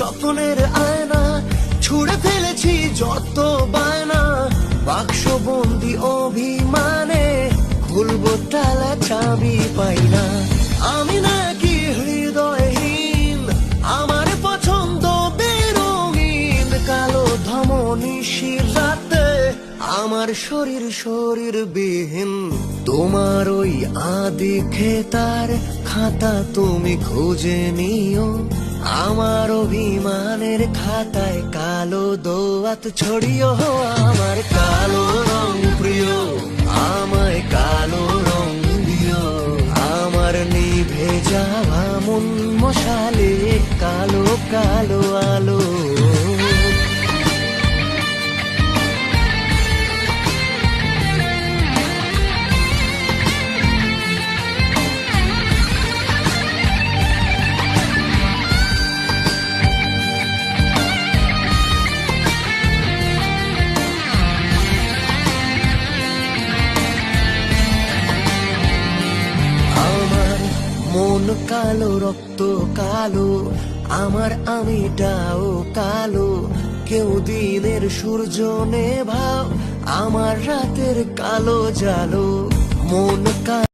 স্বপ্নের আয়না ছুঁড়ে ফেলেছি যত বায়না, বাক্সবন্দি অভিমানে খুলবো তালা চাবি পাই না। আমি নাকি হৃদয়হীন, আমার পছন্দ বেরঙিন, কালো ধমনী রাতে আমার শরীর বিহীন। তোমার ওই আদি খেতার খাতা তুমি খুঁজে নিও, আমার অভিমানের খাতায় কালো দোয়াত ছড়িও। আমার কালো রং প্রিয়, আমায় কালো রং দিও, আমার নিভে যাওয়া মন মশালে কালো কালো আলো। মন কালো, রক্ত কালো, আমার আমিটাও কালো। কেউ দিনের সূর্য নেভাও, আমার রাতের কালো জালো। মন কালো।